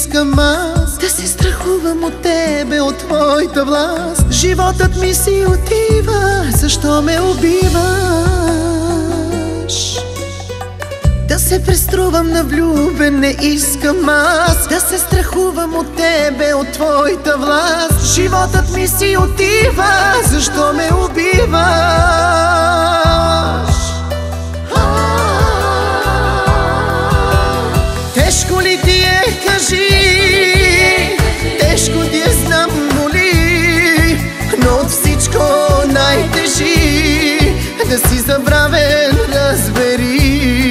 искам аз да се страхувам от тебе, от твоята власт. Животът ми си отива, защо ме убиваш? Да се преструвам на влюбен не искам аз, да се страхувам от тебе, от твоята власт. Животът ми си отива, защо ме убиваш? Тежко ли ти е, кажи, тежко ти е, знам, боли, но от всичко най-тежи да си забравен, разбери.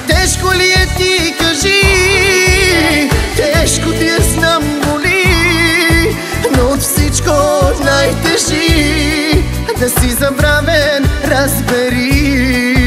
Тежко ли е, ти кажи, тежко ти е, знам, боли, но от всичко най-тежи да си забравен, разбери.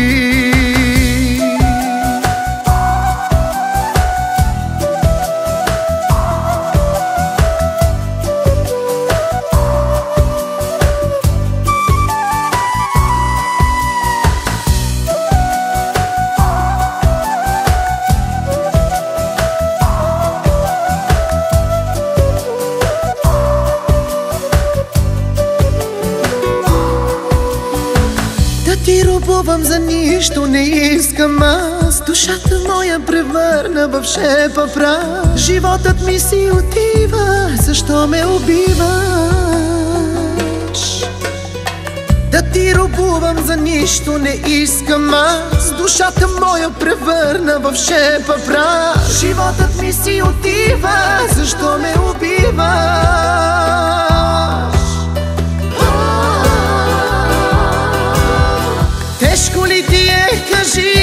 Ти робувам за нищо, не искам аз. Душата моя превърна в шепа прах. Животът ми си отива, защо ме убиваш? Да ти робувам за нищо, не искам аз. Душата моя превърна в шепа прах. Животът ми си отива, защо ме убиваш? Тежко ли ти е, кажи,